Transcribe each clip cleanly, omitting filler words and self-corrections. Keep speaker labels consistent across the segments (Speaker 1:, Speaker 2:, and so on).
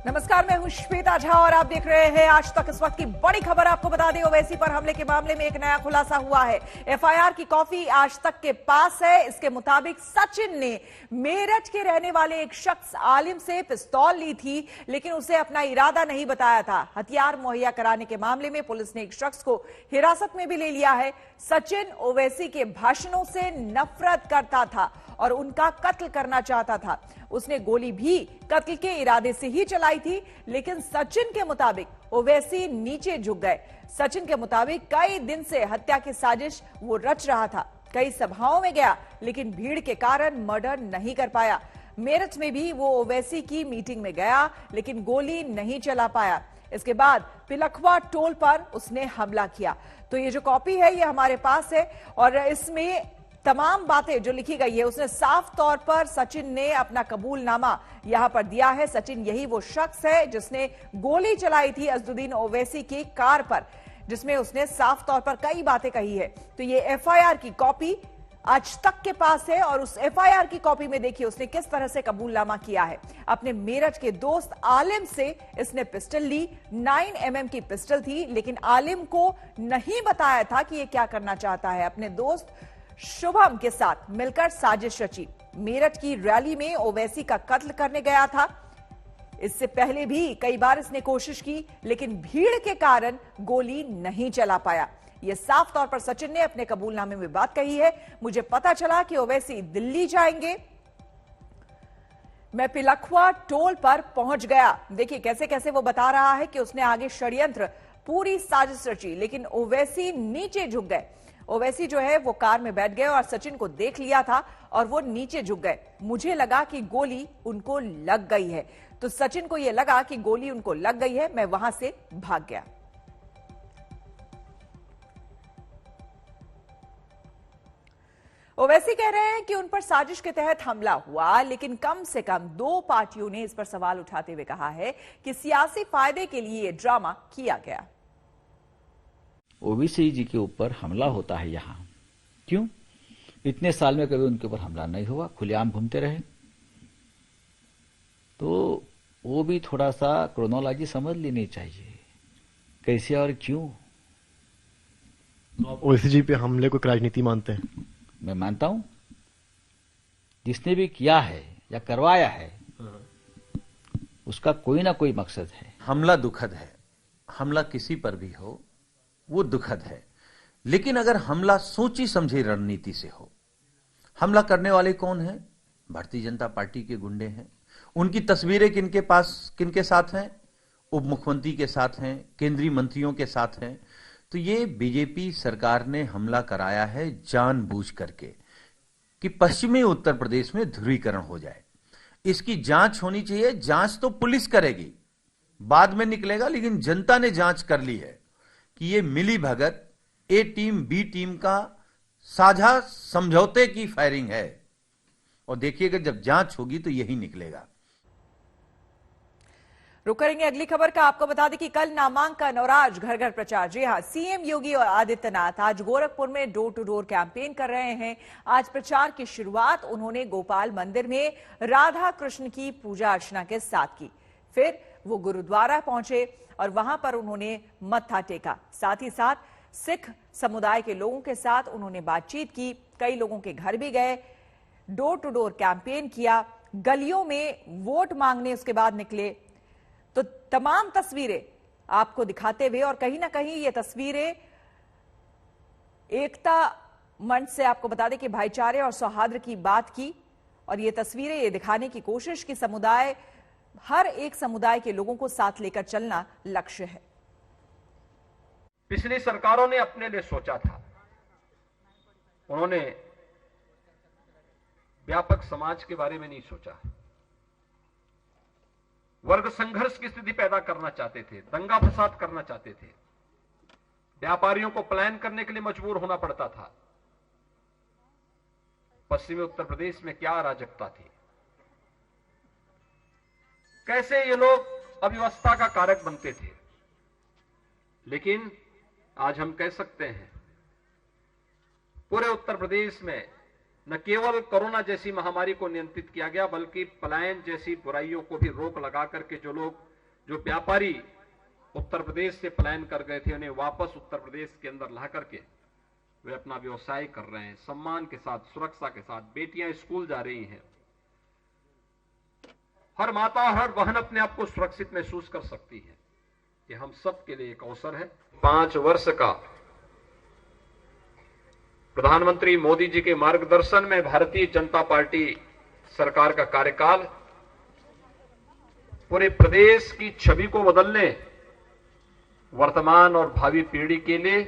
Speaker 1: नमस्कार, मैं हूं श्वेता झा और आप देख रहे हैं आज तक। इस वक्त की बड़ी खबर आपको बता दें, ओवैसी पर हमले के मामले में एक नया खुलासा हुआ है। एफआईआर की कॉपी आज तक के पास है। इसके मुताबिक सचिन ने मेरठ के रहने वाले एक शख्स आलिम से पिस्तौल ली थी, लेकिन उसे अपना इरादा नहीं बताया था। हथियार मुहैया कराने के मामले में पुलिस ने एक शख्स को हिरासत में भी ले लिया है। सचिन ओवैसी के भाषणों से नफरत करता था और उनका कत्ल करना चाहता था। उसने गोली भी कत्ल के इरादे से ही चलाई थी, लेकिन सचिन के मुताबिक ओवैसी नीचे झुक गए। सचिन के मुताबिक कई दिन से हत्या की साजिश वो रच रहा था। कई सभाओं में गया, लेकिन भीड़ के कारण मर्डर नहीं कर पाया। मेरठ में भी वो ओवैसी की मीटिंग में गया, लेकिन गोली नहीं चला पाया। इसके बाद पिलखवा टोल पर उसने हमला किया। तो ये जो कॉपी है ये हमारे पास है और इसमें तमाम बातें जो लिखी गई है, उसने साफ तौर पर सचिन ने अपना कबूलनामा यहां पर दिया है। सचिन यही वो शख्स है जिसने गोली चलाई थी अजदुद्दीन ओवैसी की कार पर, जिसमें उसने साफ तौर पर कई बातें कही है। तो ये एफआईआर की कॉपी आज तक के पास है और उस एफआईआर की कॉपी में देखिए उसने किस तरह से कबूलनामा किया है। अपने मेरठ के दोस्त आलिम से इसने पिस्टल ली। 9mm की पिस्टल थी, लेकिन आलिम को नहीं बताया था कि ये क्या करना चाहता है। अपने दोस्त शुभम के साथ मिलकर साजिश रची। मेरठ की रैली में ओवैसी का कत्ल करने गया था। इससे पहले भी कई बार इसने कोशिश की, लेकिन भीड़ के कारण गोली नहीं चला पाया। यह साफ तौर पर सचिन ने अपने कबूलनामे में बात कही है। मुझे पता चला कि ओवैसी दिल्ली जाएंगे, मैं पिलखवा टोल पर पहुंच गया। देखिए कैसे कैसे वो बता रहा है कि उसने आगे षड्यंत्र पूरी साजिश रची, लेकिन ओवैसी नीचे झुक गए। ओवैसी जो है वो कार में बैठ गए और सचिन को देख लिया था और वो नीचे झुक गए। मुझे लगा कि गोली उनको लग गई है। तो सचिन को यह लगा कि गोली उनको लग गई है, मैं वहां से भाग गया। ओवैसी कह रहे हैं कि उन पर साजिश के तहत हमला हुआ, लेकिन कम से कम दो पार्टियों ने इस पर सवाल उठाते हुए कहा है कि सियासी फायदे के लिए यह ड्रामा किया गया।
Speaker 2: ओवैसी जी के ऊपर हमला होता है यहाँ, क्यों? इतने साल में कभी उनके ऊपर हमला नहीं हुआ, खुलेआम घूमते रहे। तो वो भी थोड़ा सा क्रोनोलॉजी समझ लेनी चाहिए, कैसे और क्यों।
Speaker 3: तो आप ओवैसी जी पे हमले को राजनीति मानते हैं?
Speaker 2: मैं मानता हूं, जिसने भी किया है या करवाया है उसका कोई ना कोई मकसद है।
Speaker 4: हमला दुखद है, हमला किसी पर भी हो वो दुखद है, लेकिन अगर हमला सोची समझी रणनीति से हो। हमला करने वाले कौन हैं? भारतीय जनता पार्टी के गुंडे हैं। उनकी तस्वीरें किनके साथ हैं? उप मुख्यमंत्री के साथ हैं, केंद्रीय मंत्रियों के साथ हैं। तो ये बीजेपी सरकार ने हमला कराया है जानबूझ करके कि पश्चिमी उत्तर प्रदेश में ध्रुवीकरण हो जाए। इसकी जांच होनी चाहिए। जांच तो पुलिस करेगी, बाद में निकलेगा, लेकिन जनता ने जांच कर ली है कि ये मिली भगत ए टीम बी टीम का साझा समझौते की फायरिंग है। और देखिएगा जब जांच होगी तो यही निकलेगा।
Speaker 1: रुक करेंगे अगली खबर का। आपको बता दें कि कल नामांकन और आज घर घर प्रचार। जी हां, सीएम योगी और आदित्यनाथ आज गोरखपुर में डोर टू डोर कैंपेन कर रहे हैं। आज प्रचार की शुरुआत उन्होंने गोपाल मंदिर में राधा कृष्ण की पूजा अर्चना के साथ की। फिर वो गुरुद्वारा पहुंचे और वहां पर उन्होंने मत्था टेका। साथ ही साथ सिख समुदाय के लोगों के साथ उन्होंने बातचीत की। कई लोगों के घर भी गए, डोर टू डोर कैंपेन किया, गलियों में वोट मांगने उसके बाद निकले। तो तमाम तस्वीरें आपको दिखाते हुए, और कहीं ना कहीं ये तस्वीरें एकता मंच से आपको बता दें कि भाईचारे और सौहार्द की बात की, और ये तस्वीरें ये दिखाने की कोशिश कि समुदाय, हर एक समुदाय के लोगों को साथ लेकर चलना लक्ष्य है।
Speaker 5: पिछली सरकारों ने अपने लिए सोचा था, उन्होंने व्यापक समाज के बारे में नहीं सोचा। वर्ग संघर्ष की स्थिति पैदा करना चाहते थे, दंगा फसाद करना चाहते थे, व्यापारियों को पलायन करने के लिए मजबूर होना पड़ता था। पश्चिमी उत्तर प्रदेश में क्या अराजकता थी, कैसे ये लोग अव्यवस्था का कारक बनते थे। लेकिन आज हम कह सकते हैं पूरे उत्तर प्रदेश में न केवल कोरोना जैसी महामारी को नियंत्रित किया गया, बल्कि पलायन जैसी बुराइयों को भी रोक लगा करके जो लोग जो व्यापारी उत्तर प्रदेश से पलायन कर गए थे उन्हें वापस उत्तर प्रदेश के अंदर ला करके वे अपना व्यवसाय कर रहे हैं, सम्मान के साथ, सुरक्षा के साथ। बेटियां स्कूल जा रही हैं। हर माता, हर बहन अपने आप को सुरक्षित महसूस कर सकती है। ये हम सब के लिए एक अवसर है। 5 वर्ष का प्रधानमंत्री मोदी जी के मार्गदर्शन में भारतीय जनता पार्टी सरकार का कार्यकाल पूरे प्रदेश की छवि को बदलने, वर्तमान और भावी पीढ़ी के लिए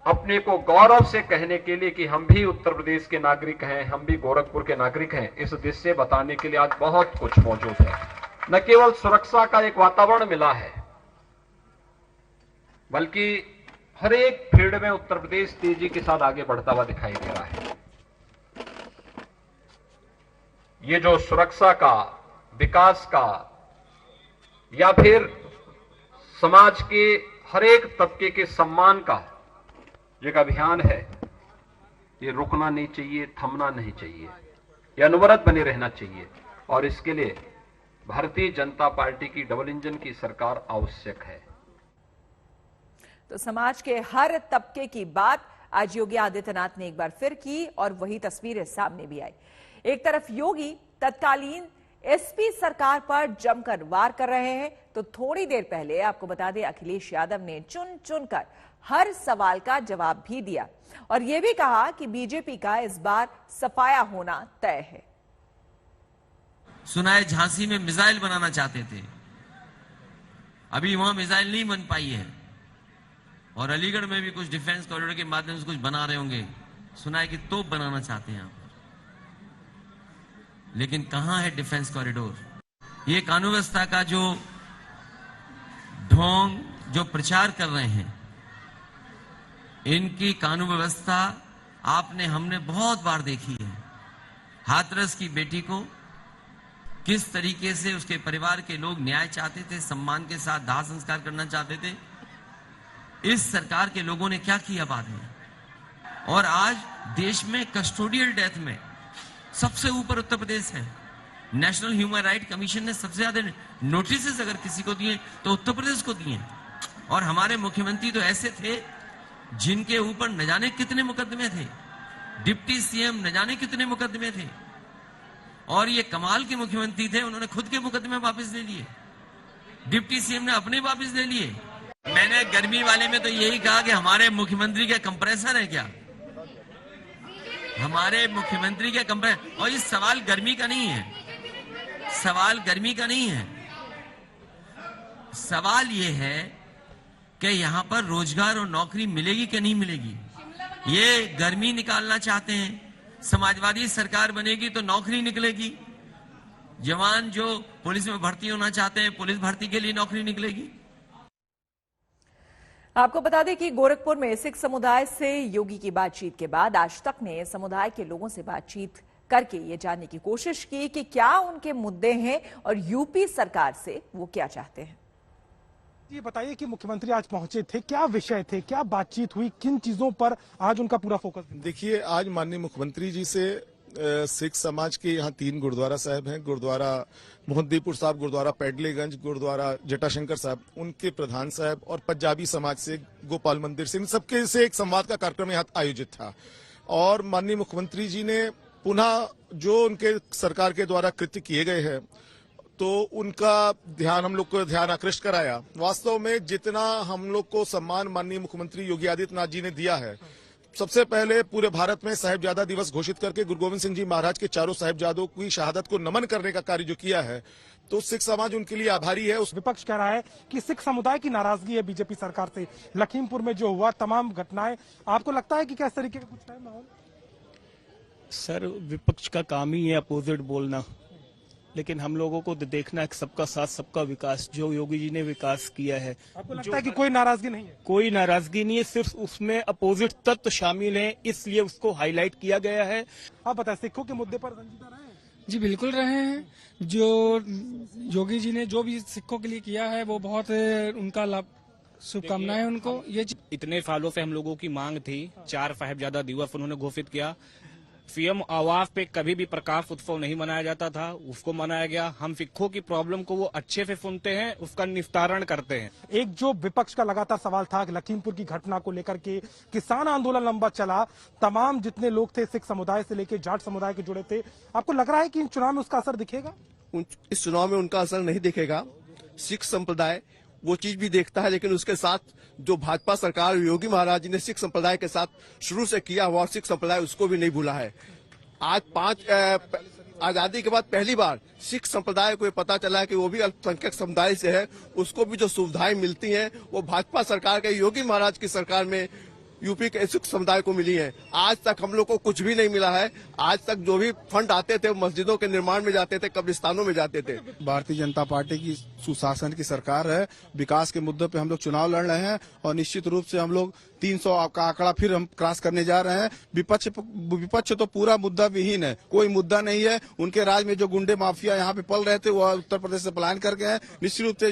Speaker 5: अपने को गौरव से कहने के लिए कि हम भी उत्तर प्रदेश के नागरिक हैं, हम भी गोरखपुर के नागरिक हैं, इस दृश्य बताने के लिए आज बहुत कुछ मौजूद है। न केवल सुरक्षा का एक वातावरण मिला है, बल्कि हर एक फील्ड में उत्तर प्रदेश तेजी के साथ आगे बढ़ता हुआ दिखाई दे रहा है। ये जो सुरक्षा का, विकास का या फिर समाज के हर एक तबके के सम्मान का एक अभियान है, ये रुकना नहीं चाहिए, थमना नहीं चाहिए, ये अनवरत बने रहना चाहिए। और इसके लिए भारतीय जनता पार्टी की डबल इंजन की सरकार आवश्यक है।
Speaker 1: तो समाज के हर तबके की बात आज योगी आदित्यनाथ ने एक बार फिर की और वही तस्वीरें सामने भी आई। एक तरफ योगी तत्कालीन एसपी सरकार पर जमकर वार कर रहे हैं, तो थोड़ी देर पहले आपको बता दें अखिलेश यादव ने चुन चुनकर हर सवाल का जवाब भी दिया और यह भी कहा कि बीजेपी का इस बार सफाया होना तय है।
Speaker 6: सुनाए झांसी में मिसाइल बनाना चाहते थे, अभी वहां मिसाइल नहीं बन पाई है, और अलीगढ़ में भी कुछ डिफेंस कॉरिडोर के माध्यम से कुछ बना रहे होंगे। सुनाए कि तोप बनाना चाहते हैं यहां पर, लेकिन कहां है डिफेंस कॉरिडोर? ये कानून व्यवस्था का जो ढोंग, जो प्रचार कर रहे हैं, इनकी कानून व्यवस्था आपने, हमने बहुत बार देखी है। हाथरस की बेटी को किस तरीके से उसके परिवार के लोग न्याय चाहते थे, सम्मान के साथ दाह संस्कार करना चाहते थे। इस सरकार के लोगों ने क्या किया बाद में? और आज देश में कस्टोडियल डेथ में सबसे ऊपर उत्तर प्रदेश है। नेशनल ह्यूमन राइट कमीशन ने सबसे ज्यादा नोटिस अगर किसी को दिए तो उत्तर प्रदेश को दिए। और हमारे मुख्यमंत्री तो ऐसे थे जिनके ऊपर न जाने कितने मुकदमे थे, डिप्टी सीएम न जाने कितने मुकदमे थे, और ये कमाल के मुख्यमंत्री थे, उन्होंने खुद के मुकदमे वापस ले लिए, डिप्टी सीएम ने अपने वापस ले लिए। मैंने गर्मी वाले में तो यही कहा कि हमारे मुख्यमंत्री का कंप्रेसर है क्या? हमारे मुख्यमंत्री का कंप्रेसर। और ये सवाल गर्मी का नहीं है, सवाल गर्मी का नहीं है, सवाल ये है कि यहां पर रोजगार और नौकरी मिलेगी कि नहीं मिलेगी। ये गर्मी निकालना चाहते हैं। समाजवादी सरकार बनेगी तो नौकरी निकलेगी। जवान जो पुलिस में भर्ती होना चाहते हैं, पुलिस भर्ती के लिए नौकरी निकलेगी।
Speaker 1: आपको बता दें कि गोरखपुर में सिख समुदाय से योगी की बातचीत के बाद आज तक ने समुदाय के लोगों से बातचीत करके ये जानने की कोशिश की कि क्या उनके मुद्दे हैं और यूपी सरकार से वो क्या चाहते हैं।
Speaker 7: ये बताइए कि मुख्यमंत्री आज पहुंचे थे, क्या विषय थे, क्या बातचीत हुई, किन चीजों पर आज उनका पूरा फोकस?
Speaker 8: देखिए, आज माननीय मुख्यमंत्री जी से सिख समाज के यहाँ 3 गुरुद्वारा साहब हैं, गुरुद्वारा मोहद्दीपुर साहब, गुरुद्वारा पैडलेगंज, गुरुद्वारा जटाशंकर साहब, उनके प्रधान साहब और पंजाबी समाज से गोपाल मंदिर से, इन सबके से एक संवाद का कार्यक्रम यहाँ आयोजित था। और माननीय मुख्यमंत्री जी ने पुनः जो उनके सरकार के द्वारा कृत्य किए गए हैं तो उनका ध्यान, हम लोग को ध्यान आकृष्ट कराया। वास्तव में जितना हम लोग को सम्मान माननीय मुख्यमंत्री योगी आदित्यनाथ जी ने दिया है, सबसे पहले पूरे भारत में साहिबजादा दिवस घोषित करके गुरु गोविंद सिंह जी महाराज के चारों साहिबजादों की शहादत को नमन करने का कार्य जो किया है, तो सिख समाज उनके लिए आभारी है। उस
Speaker 7: विपक्ष कह रहा है कि सिख समुदाय की नाराजगी है बीजेपी सरकार से। लखीमपुर में जो हुआ तमाम घटनाएं, आपको लगता है कि किस तरीके का कुछ है माहौल?
Speaker 9: सर, विपक्ष का काम ही है अपोजिट बोलना, लेकिन हम लोगों को देखना है सबका साथ सबका विकास, जो योगी जी ने विकास किया है।
Speaker 7: आपको लगता है कि कोई नाराजगी नहीं है?
Speaker 9: कोई नाराजगी नहीं है, सिर्फ उसमें अपोजिट तत्व शामिल हैं, इसलिए उसको हाईलाइट किया गया है।
Speaker 7: आप बताएं, सिखों के मुद्दे पर रंजीता रहे हैं?
Speaker 10: जी बिल्कुल रहे हैं। जो योगी जी ने जो भी सिखों के लिए किया है वो बहुत उनका लाभ, शुभकामनाएं उनको। ये
Speaker 11: इतने सालों से हम लोगों की मांग थी, 4 साहिबजादा दिवस उन्होंने घोषित किया,
Speaker 9: सीएम आवास पे कभी भी प्रकाश उत्सव नहीं मनाया जाता था, उसको मनाया गया। हम सिखों की प्रॉब्लम को वो अच्छे से सुनते हैं, उसका निस्तारण करते हैं।
Speaker 7: एक जो विपक्ष का लगातार सवाल था कि लखीमपुर की घटना को लेकर के किसान आंदोलन लंबा चला, तमाम जितने लोग थे सिख समुदाय से लेकर जाट समुदाय के जुड़े थे, आपको लग रहा है कि इन चुनाव में उसका असर दिखेगा?
Speaker 11: इस चुनाव में उनका असर नहीं दिखेगा। सिख संप्रदाय वो चीज भी देखता है, लेकिन उसके साथ जो भाजपा सरकार योगी महाराज जी ने सिख संप्रदाय के साथ शुरू से किया हुआ, सिख संप्रदाय उसको भी नहीं भूला है। आज आजादी के बाद पहली बार सिख संप्रदाय को ये पता चला है कि वो भी अल्पसंख्यक समुदाय से है, उसको भी जो सुविधाएं मिलती हैं वो भाजपा सरकार के योगी महाराज की सरकार में यूपी के सिख समुदाय को मिली है। आज तक हम लोग को कुछ भी नहीं मिला है। आज तक जो भी फंड आते थे मस्जिदों के निर्माण में जाते थे, कब्रिस्तानों में जाते थे।
Speaker 12: भारतीय जनता पार्टी की सुशासन की सरकार है। विकास के मुद्दे पे हम लोग चुनाव लड़ रहे हैं और निश्चित रूप से हम लोग 300 का आंकड़ा फिर हम क्रॉस करने जा रहे हैं। विपक्ष तो पूरा मुद्दा विहीन है, कोई मुद्दा नहीं है। उनके राज में जो गुंडे माफिया यहाँ पे पल रहे थे वो उत्तर प्रदेश से पलायन करके हैं। निश्चित रूप से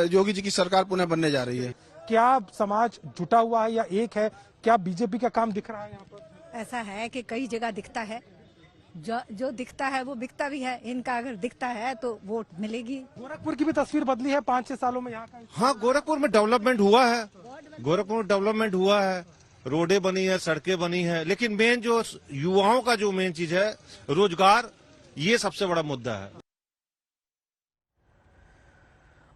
Speaker 12: योगी जी की सरकार पुनः बनने जा रही है।
Speaker 7: क्या समाज जुटा हुआ है या एक है? क्या बीजेपी का काम दिख रहा है यहाँ पर?
Speaker 13: ऐसा है कि कई जगह दिखता है, जो दिखता है वो बिकता भी है। इनका अगर दिखता है तो वोट मिलेगी।
Speaker 7: गोरखपुर की भी तस्वीर बदली है 5-6 सालों में यहाँ का।
Speaker 14: हाँ, गोरखपुर में डेवलपमेंट हुआ है। गोरखपुर में डेवलपमेंट हुआ है, रोडें बनी है, सड़कें बनी है, लेकिन मेन जो युवाओं का जो मेन चीज है रोजगार, ये सबसे बड़ा मुद्दा है।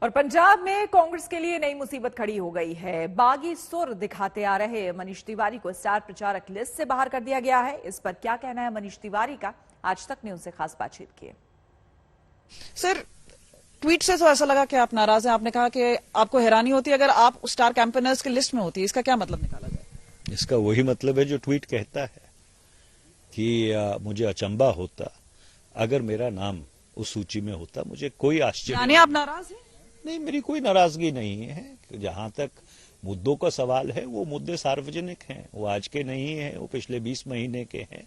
Speaker 1: और पंजाब में कांग्रेस के लिए नई मुसीबत खड़ी हो गई है। बागी सुर दिखाते आ रहे मनीष तिवारी को स्टार प्रचारक लिस्ट से बाहर कर दिया गया है। इस पर क्या कहना है मनीष तिवारी का, आज तक ने उनसे खास बातचीत की।
Speaker 15: सर, ट्वीट से तो ऐसा लगा कि आप नाराज हैं। आपने कहा कि आपको हैरानी होती है अगर आप स्टार कैंपेनर्स की लिस्ट में होती है। इसका क्या मतलब निकाला जाए?
Speaker 16: इसका वही मतलब है जो ट्वीट कहता है कि मुझे अचंबा होता अगर मेरा नाम उस सूची में होता। मुझे कोई आश्चर्य
Speaker 15: यानी आप नाराज हैं?
Speaker 16: नहीं, मेरी कोई नाराजगी नहीं है। जहां तक मुद्दों का सवाल है वो मुद्दे सार्वजनिक हैं, वो आज के नहीं हैं, वो पिछले 20 महीने के हैं।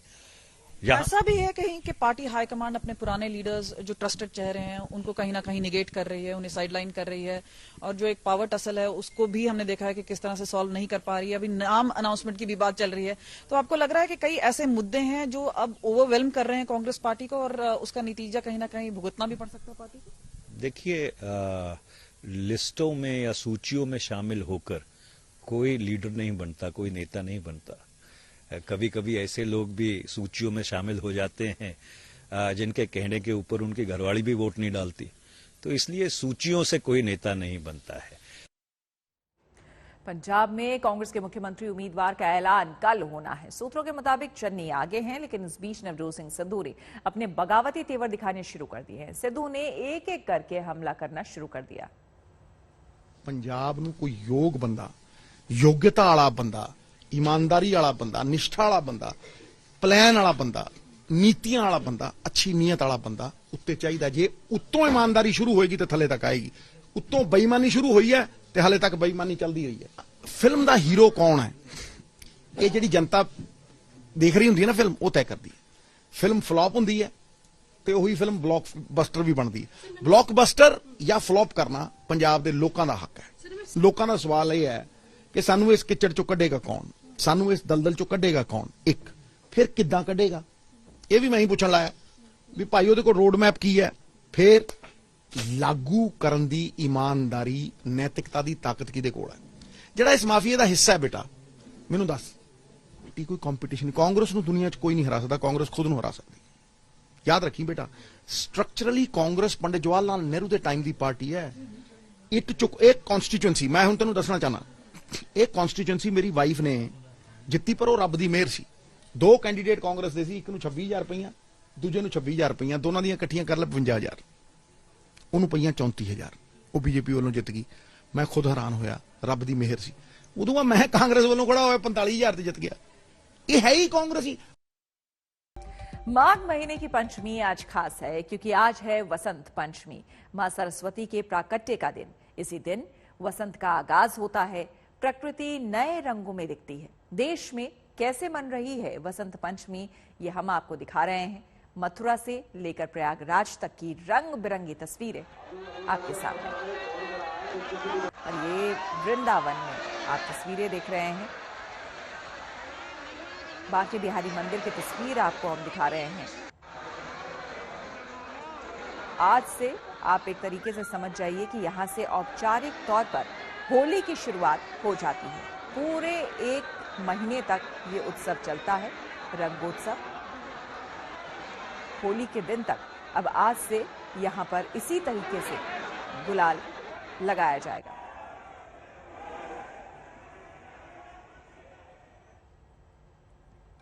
Speaker 15: ऐसा भी है कहीं कि पार्टी हाईकमांड अपने पुराने लीडर्स जो ट्रस्टेड चेहरे हैं उनको कहीं ना कहीं निगेट कर रही है, उन्हें साइडलाइन कर रही है, और जो एक पावर टसल है उसको भी हमने देखा है कि किस तरह से सॉल्व नहीं कर पा रही है। अभी नाम अनाउंसमेंट की भी बात चल रही है। तो आपको लग रहा है कि कई ऐसे मुद्दे हैं जो अब ओवरवेल्म कर रहे हैं कांग्रेस पार्टी को और उसका नतीजा कहीं ना कहीं भुगतना भी पड़ सकता है पार्टी को?
Speaker 16: देखिए, लिस्टों में या सूचियों में शामिल होकर कोई लीडर नहीं बनता, कोई नेता नहीं बनता। कभी कभी ऐसे लोग भी सूचियों में शामिल हो जाते हैं जिनके कहने के ऊपर उनकी घरवाली भी वोट नहीं डालती। तो इसलिए सूचियों से कोई नेता नहीं बनता है।
Speaker 1: पंजाब में कांग्रेस के मुख्यमंत्री उम्मीदवार का ऐलान कल होना है। सूत्रों के मुताबिक चन्नी आगे हैं, लेकिन इस बीच नवजोत सिंह सिद्धू ने अपने बगावती तेवर दिखाने शुरू कर दिए हैं। सिद्धू ने एक एक करके हमला करना शुरू कर दिया।
Speaker 17: पंजाब ਨੂੰ कोई योग बंदा, योग्यता वाला बंदा, ईमानदारी वाला बंदा, निष्ठा वाला बंदा, प्लान वाला बंदा, नीतियां वाला बंदा, अच्छी नीयत वाला बंदा उत्ते चाहिए। जे उत्तों ईमानदारी शुरू होएगी तो थले तक आएगी, उत्तों बेईमानी शुरू हुई है तो हाले तक बेईमानी चलती रही है। फिल्म का हीरो कौन है ये जी जनता देख रही होंगी ना, फिल्म वो तय करती है। फिल्म फ्लॉप होंगी है तो वही फिल्म ब्लॉकबस्टर भी बनती है। ब्लॉकबस्टर या फ्लॉप करना पंजाब के लोगों का हक है। लोगों का सवाल यह है कि सानू इस किचड़ चो कढ़ेगा कौन, सानू इस दलदल चो कढ़ेगा कौन, एक फिर किद्दां कढ़ेगा। यह भी मैं ही पूछण लाया भी भाई ਉਹਦੇ ਕੋਲ रोड मैप की है, फिर लागू करन दी ईमानदारी नैतिकता दी ताकत किहदे कोल है। जिहड़ा इस माफिया दा हिस्सा है बेटा मैनू दस, कोई कंपीटिशन कांग्रेस नूं दुनिया च कोई नहीं हरा सकता, कांग्रेस खुद नूं हरा सकती। याद रखी बेटा, स्ट्रक्चरली कांग्रेस पंडित जवाहरलाल नेहरू के टाइम की पार्टी है। एक कॉन्स्टिट्यूएंसी मैं हुण तैनूं दसना चाहना, एक कॉन्स्टिट्यूएंसी मेरी वाइफ ने जित्ती पर वो रब दी मेहर सी। 2 कैंडीडेट कांग्रेस दे सी, एक नूं 26,000 रुपईया, दूजे नूं 26,000 रुपईया, दोनों दी इकट्ठियां कर ले 52,000, उन्होंने पईयां 34,000, वो बीजेपी वालों जित गई। मैं खुद हैरान होया, रब दी मेहर सी। उदों मैं कांग्रेस वालों खड़ा होया 45,000 से जित गया। ये है ही कांग्रेसी।
Speaker 1: माघ महीने की पंचमी आज खास है क्योंकि आज है वसंत पंचमी, मां सरस्वती के प्राकट्य का दिन। इसी दिन वसंत का आगाज होता है, प्रकृति नए रंगों में दिखती है। देश में कैसे मन रही है वसंत पंचमी, ये हम आपको दिखा रहे हैं। मथुरा से लेकर प्रयागराज तक की रंग बिरंगी तस्वीरें आपके सामने, और ये वृंदावन में आप तस्वीरें देख रहे हैं। बांके बिहारी मंदिर की तस्वीर आपको हम दिखा रहे हैं। आज से आप एक तरीके से समझ जाइए कि यहां से औपचारिक तौर पर होली की शुरुआत हो जाती है। पूरे 1 महीने तक ये उत्सव चलता है, रंगोत्सव। होली के दिन तक अब आज से यहां पर इसी तरीके से गुलाल लगाया जाएगा।